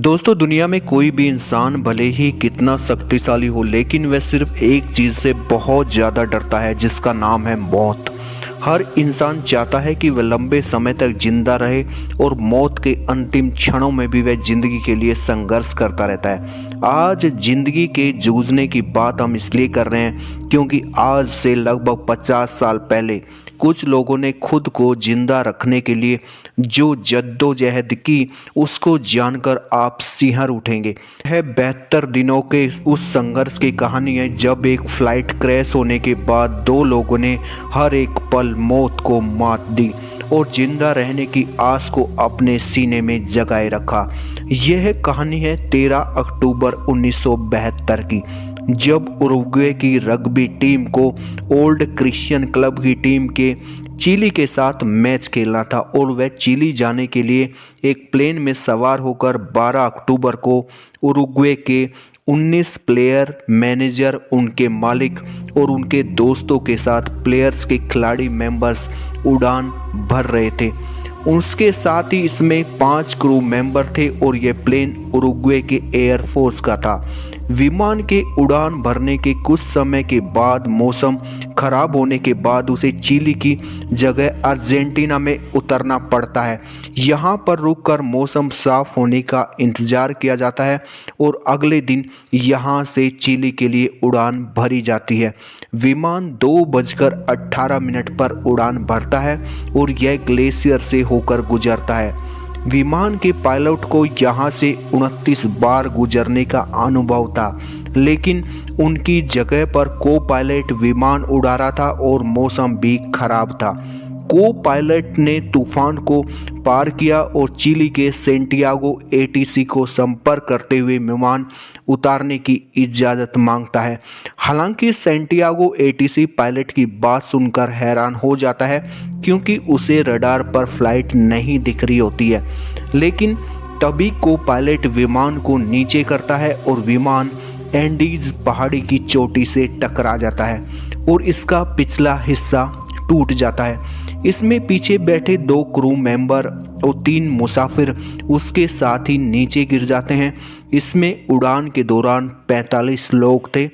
दोस्तों, दुनिया में कोई भी इंसान भले ही कितना शक्तिशाली हो, लेकिन वह सिर्फ एक चीज़ से बहुत ज़्यादा डरता है, जिसका नाम है मौत। हर इंसान चाहता है कि वह लंबे समय तक जिंदा रहे और मौत के अंतिम क्षणों में भी वह जिंदगी के लिए संघर्ष करता रहता है। आज जिंदगी के जूझने की बात हम इसलिए कर रहे हैं क्योंकि आज से लगभग 50 साल पहले कुछ लोगों ने खुद को जिंदा रखने के लिए जो जद्दोजहद की, उसको जानकर आप सिहर उठेंगे। यह 72 दिनों के उस संघर्ष की कहानी है जब एक फ्लाइट क्रैश होने के बाद दो लोगों ने हर एक पल मौत को मात दी और जिंदा रहने की आस को अपने सीने में जगाए रखा। यह कहानी है 13 अक्टूबर 1972 की, जब उरुग्वे की रग्बी टीम को ओल्ड क्रिश्चियन क्लब की टीम के चिली के साथ मैच खेलना था और वह चिली जाने के लिए एक प्लेन में सवार होकर 12 अक्टूबर को उरुग्वे के 19 प्लेयर, मैनेजर, उनके मालिक और उनके दोस्तों के साथ प्लेयर्स के खिलाड़ी मेंबर्स उड़ान भर रहे थे। उसके साथ ही इसमें 5 क्रू मेंबर थे और यह प्लेन उरुग्वे के एयरफोर्स का था। विमान के उड़ान भरने के कुछ समय के बाद मौसम खराब होने के बाद उसे चिली की जगह अर्जेंटीना में उतरना पड़ता है। यहाँ पर रुककर मौसम साफ होने का इंतजार किया जाता है और अगले दिन यहाँ से चिली के लिए उड़ान भरी जाती है। विमान 2:18 पर उड़ान भरता है और यह ग्लेशियर से होकर गुजरता है। विमान के पायलट को यहाँ से 29 बार गुजरने का अनुभव था, लेकिन उनकी जगह पर को पायलट विमान उड़ा रहा था और मौसम भी खराब था। को पायलट ने तूफान को पार किया और चिली के सेंटियागो एटीसी को संपर्क करते हुए विमान उतारने की इजाज़त मांगता है। हालांकि सेंटियागो एटीसी पायलट की बात सुनकर हैरान हो जाता है क्योंकि उसे रडार पर फ्लाइट नहीं दिख रही होती है, लेकिन तभी को पायलट विमान को नीचे करता है और विमान एंडीज पहाड़ी की चोटी से टकरा जाता है और इसका पिछला हिस्सा टूट जाता है। इसमें पीछे बैठे 2 क्रू मेंबर और 3 मुसाफिर उसके साथ ही नीचे गिर जाते हैं। इसमें उड़ान के दौरान 45 लोग थे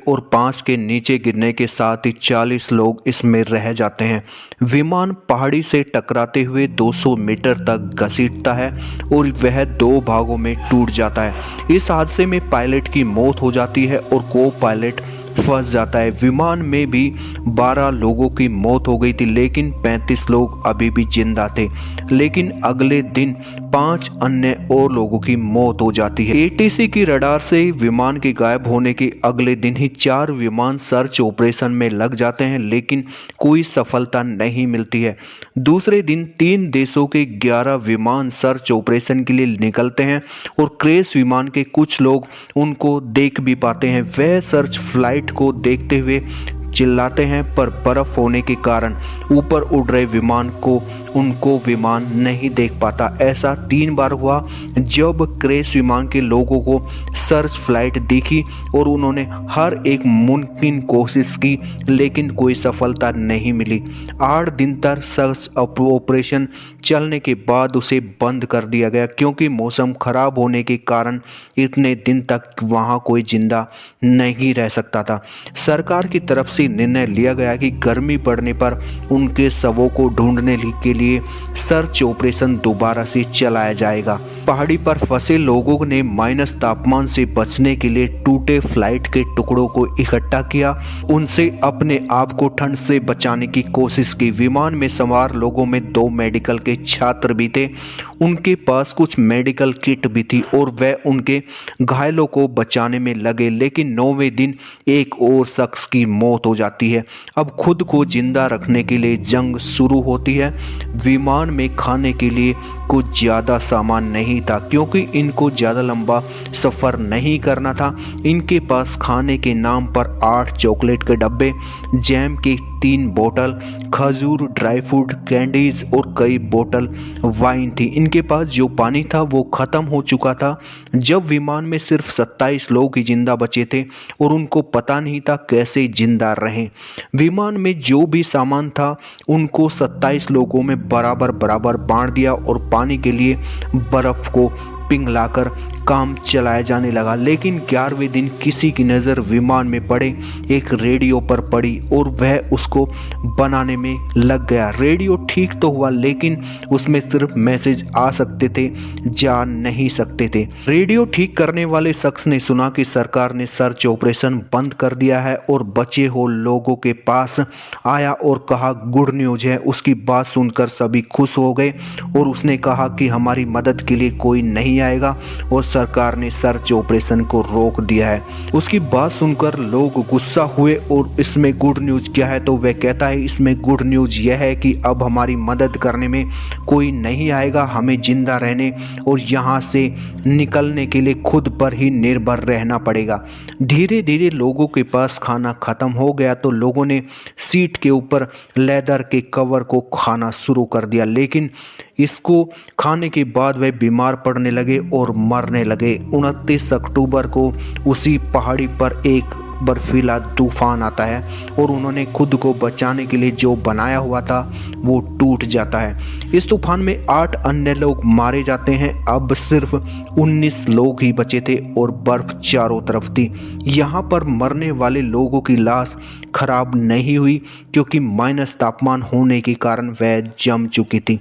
और 5 के नीचे गिरने के साथ ही 40 लोग इसमें रह जाते हैं। विमान पहाड़ी से टकराते हुए 200 मीटर तक घसीटता है और वह 2 भागों में टूट जाता है। इस हादसे में पायलट की मौत हो जाती है और को पायलट फंस जाता है। विमान में भी 12 लोगों की मौत हो गई थी, लेकिन 35 लोग अभी भी जिंदा थे। लेकिन अगले दिन 5 अन्य और लोगों की मौत हो जाती है। एटीसी की रडार से विमान के गायब होने के अगले दिन ही 4 विमान सर्च ऑपरेशन में लग जाते हैं, लेकिन कोई सफलता नहीं मिलती है। दूसरे दिन 3 देशों के 11 विमान सर्च ऑपरेशन के लिए निकलते हैं और क्रैश विमान के कुछ लोग उनको देख भी पाते हैं। वह सर्च फ्लाइट को देखते हुए चिल्लाते हैं, पर बर्फ होने के कारण ऊपर उड़ रहे विमान को उनको विमान नहीं देख पाता। ऐसा 3 बार हुआ जब क्रैश विमान के लोगों को सर्च फ्लाइट दिखी और उन्होंने हर एक मुमकिन कोशिश की, लेकिन कोई सफलता नहीं मिली। 8 दिन तक सर्च ऑपरेशन चलने के बाद उसे बंद कर दिया गया क्योंकि मौसम खराब होने के कारण इतने दिन तक वहाँ कोई जिंदा नहीं रह सकता था। सरकार की तरफ से निर्णय लिया गया कि गर्मी पड़ने पर उनके शवों को ढूंढने के लिए सर्च ऑपरेशन दोबारा से चलाया जाएगा। पहाड़ी पर फंसे लोगों ने माइनस तापमान से बचने के लिए टूटे फ्लाइट के टुकड़ों को इकट्ठा किया, उनसे अपने आप को ठंड से बचाने की कोशिश की। विमान में सवार लोगों में 2 मेडिकल के छात्र भी थे, उनके पास कुछ मेडिकल किट भी थी और वह उनके घायलों को बचाने में लगे, लेकिन 9वें दिन एक और शख्स की मौत हो जाती है। अब खुद को जिंदा रखने के लिए जंग शुरू होती है। विमान में खाने के लिए कुछ ज़्यादा सामान नहीं था क्योंकि इनको ज़्यादा लंबा सफ़र नहीं करना था। इनके पास खाने के नाम पर 8 चॉकलेट के डब्बे, जैम की 3 बोतल, खजूर, ड्राई फ्रूट, कैंडीज और कई बोतल वाइन थी। इनके पास जो पानी था वो ख़त्म हो चुका था। जब विमान में सिर्फ 27 लोग ही जिंदा बचे थे और उनको पता नहीं था कैसे जिंदा रहें। विमान में जो भी सामान था उनको 27 लोगों में बराबर बराबर बांट दिया और पानी के लिए बर्फ़ को पिघलाकर काम चलाया जाने लगा। लेकिन 11वें दिन किसी की नज़र विमान में पड़े एक रेडियो पर पड़ी और वह उसको बनाने में लग गया। रेडियो ठीक तो हुआ लेकिन उसमें सिर्फ मैसेज आ सकते थे, जा नहीं सकते थे। रेडियो ठीक करने वाले शख्स ने सुना कि सरकार ने सर्च ऑपरेशन बंद कर दिया है और बचे हुए लोगों के पास आया और कहा गुड न्यूज है। उसकी बात सुनकर सभी खुश हो गए और उसने कहा कि हमारी मदद के लिए कोई नहीं आएगा और सरकार ने सर्च ऑपरेशन को रोक दिया है। उसकी बात सुनकर लोग गुस्सा हुए और इसमें गुड न्यूज क्या है, तो वह कहता है इसमें गुड न्यूज यह है कि अब हमारी मदद करने में कोई नहीं आएगा, हमें जिंदा रहने और यहाँ से निकलने के लिए खुद पर ही निर्भर रहना पड़ेगा। धीरे धीरे लोगों के पास खाना खत्म हो गया तो लोगों ने सीट के ऊपर लेदर के कवर को खाना शुरू कर दिया, लेकिन इसको खाने के बाद वे बीमार पड़ने लगे और मरने लगे। 29 अक्टूबर को उसी पहाड़ी पर एक बर्फीला तूफान आता है और उन्होंने खुद को बचाने के लिए जो बनाया हुआ था वो टूट जाता है। इस तूफान में 8 अन्य लोग मारे जाते हैं। अब सिर्फ 19 लोग ही बचे थे और बर्फ चारों तरफ थी। यहाँ पर मरने वाले लोगों की लाश खराब नहीं हुई क्योंकि माइनस तापमान होने के कारण वह जम चुकी थी।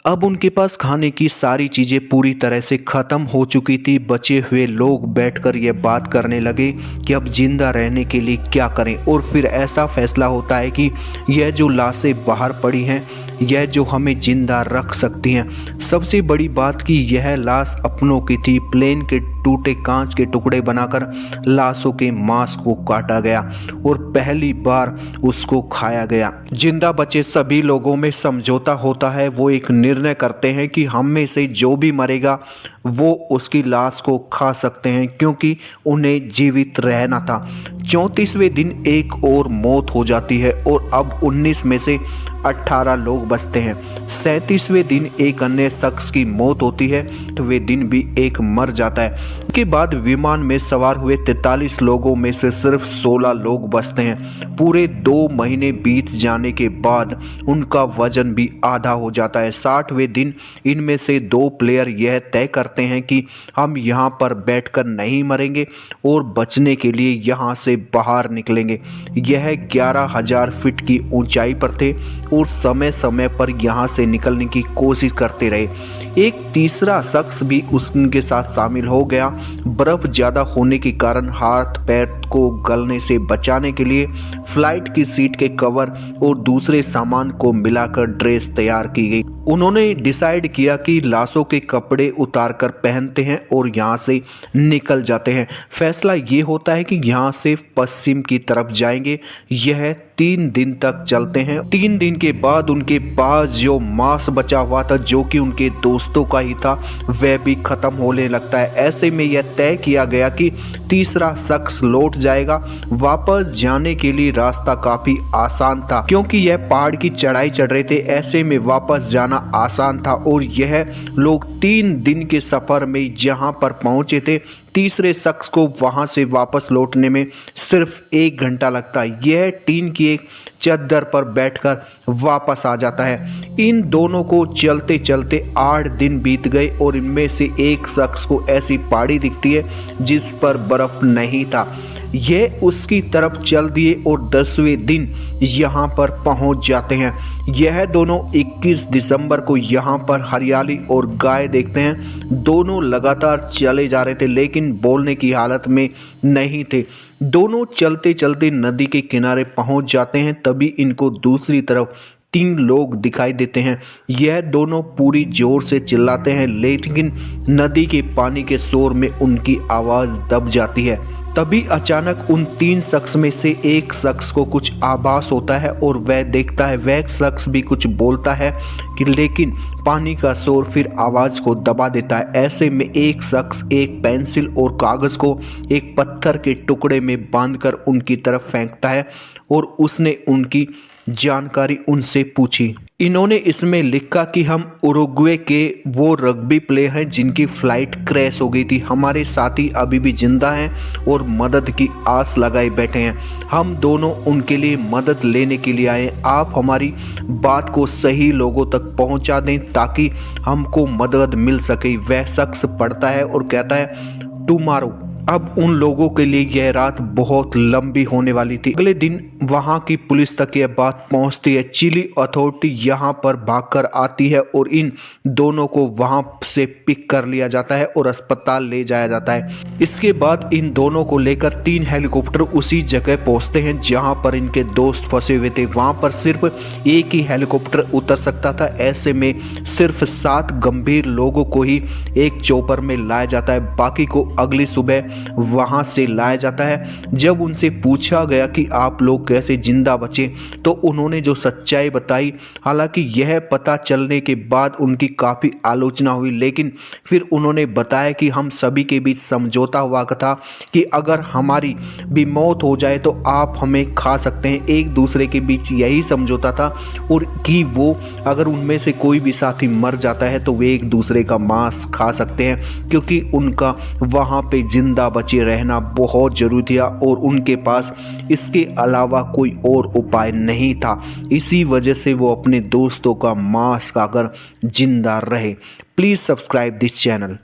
अब उनके पास खाने की सारी चीज़ें पूरी तरह से ख़त्म हो चुकी थी। बचे हुए लोग बैठकर ये बात करने लगे कि अब जिंदा रहने के लिए क्या करें, और फिर ऐसा फैसला होता है कि यह जो लाशें बाहर पड़ी हैं यह जो हमें जिंदा रख सकती हैं। सबसे बड़ी बात कि यह लाश अपनों की थी। प्लेन के टूटे कांच के टुकड़े बनाकर लाशों के मांस को काटा गया और पहली बार उसको खाया गया। जिंदा बचे सभी लोगों में समझौता होता है। वो एक निर्णय करते हैं कि हम में से जो भी मरेगा वो उसकी लाश को खा सकते हैं क्योंकि उन्हें जीवित रहना था। 34वें दिन एक और मौत हो जाती है और अब 19 में से 18 लोग बचते हैं। 37वें दिन एक अन्य शख्स की मौत होती है तो वे दिन भी एक मर जाता है। उसके बाद विमान में सवार हुए 43 लोगों में से सिर्फ 16 लोग बचते हैं। पूरे 2 महीने बीत जाने के बाद उनका वजन भी आधा हो जाता है। 60वें दिन इनमें से 2 प्लेयर यह तय करते हैं कि हम यहाँ पर बैठकर नहीं मरेंगे और बचने के लिए यहाँ से बाहर निकलेंगे। यह 11,000 फीट की ऊंचाई पर थे और समय समय पर यहाँ से निकलने की कोशिश करते रहे। एक तीसरा शख्स भी उनके साथ शामिल हो गया। बर्फ ज़्यादा होने के कारण हाथ पैर को गलने से बचाने के लिए फ्लाइट की सीट के कवर और दूसरे सामान को मिलाकर ड्रेस तैयार की गई। उन्होंने डिसाइड किया कि लाशों के कपड़े उतार कर पहनते हैं और यहाँ से निकल जाते हैं। फैसला ये होता है कि यहाँ से पश्चिम की तरफ जाएंगे। यह 3 दिन तक चलते हैं। 3 दिन के बाद उनके पास जो मांस बचा हुआ था जो कि उनके दोस्तों का ही था वह भी खत्म होने लगता है। ऐसे में यह तय किया गया कि तीसरा शख्स लौट जाएगा। वापस जाने के लिए रास्ता काफी आसान था क्योंकि यह पहाड़ की चढ़ाई चढ़ रहे थे। ऐसे में वापस जाना आसान था और यह लोग 3 दिन के सफर में जहां पर पहुंचे थे तीसरे शख्स को वहां से वापस लौटने में सिर्फ 1 घंटा लगता है। यह टीन की एक चद्दर पर बैठकर वापस आ जाता है। इन दोनों को चलते चलते 8 दिन बीत गए और इनमें से एक शख्स को ऐसी पहाड़ी दिखती है जिस पर बर्फ नहीं था। यह उसकी तरफ चल दिए और 10वें दिन यहाँ पर पहुँच जाते हैं। यह दोनों 21 दिसंबर को यहाँ पर हरियाली और गाय देखते हैं। दोनों लगातार चले जा रहे थे लेकिन बोलने की हालत में नहीं थे। दोनों चलते चलते नदी के किनारे पहुँच जाते हैं। तभी इनको दूसरी तरफ 3 लोग दिखाई देते हैं। यह दोनों पूरी जोर से चिल्लाते हैं लेकिन नदी के पानी के शोर में उनकी आवाज़ दब जाती है। तभी अचानक उन 3 शख्स में से एक शख्स को कुछ आभास होता है और वह देखता है। वह शख्स भी कुछ बोलता है कि लेकिन पानी का शोर फिर आवाज़ को दबा देता है। ऐसे में एक शख्स एक पेंसिल और कागज़ को एक पत्थर के टुकड़े में बांधकर उनकी तरफ फेंकता है और उसने उनकी जानकारी उनसे पूछी। इन्होंने इसमें लिखा कि हम उरुग्वे के वो रग्बी प्लेयर हैं जिनकी फ्लाइट क्रैश हो गई थी। हमारे साथी अभी भी जिंदा हैं और मदद की आस लगाए बैठे हैं। हम दोनों उनके लिए मदद लेने के लिए आए। आप हमारी बात को सही लोगों तक पहुंचा दें ताकि हमको मदद मिल सके। वह शख्स पढ़ता है और कहता है टुमारो। अब उन लोगों के लिए यह रात बहुत लंबी होने वाली थी। अगले दिन वहां की पुलिस तक यह बात पहुंचती है। चिली अथॉरिटी यहां पर भागकर आती है और इन दोनों को वहां से पिक कर लिया जाता है और अस्पताल ले जाया जाता है। इसके बाद इन दोनों को लेकर 3 हेलीकॉप्टर उसी जगह पहुंचते हैं जहां पर इनके दोस्त फंसे हुए थे। वहां पर सिर्फ एक ही हेलीकॉप्टर उतर सकता था। ऐसे में सिर्फ 7 गंभीर लोगों को ही एक चॉपर में लाया जाता है। बाकी को अगली सुबह वहां से लाया जाता है। जब उनसे पूछा गया कि आप लोग कैसे जिंदा बचे तो उन्होंने जो सच्चाई बताई, हालांकि यह पता चलने के बाद उनकी काफ़ी आलोचना हुई, लेकिन फिर उन्होंने बताया कि हम सभी के बीच समझौता हुआ था कि अगर हमारी भी मौत हो जाए तो आप हमें खा सकते हैं। एक दूसरे के बीच यही समझौता था और कि वो अगर उनमें से कोई भी साथी मर जाता है तो वे एक दूसरे का मांस खा सकते हैं, क्योंकि उनका वहाँ पे जिंदा बचे रहना बहुत जरूरी था और उनके पास इसके अलावा कोई और उपाय नहीं था। इसी वजह से वो अपने दोस्तों का मांस खाकर जिंदा रहे। Please subscribe this channel.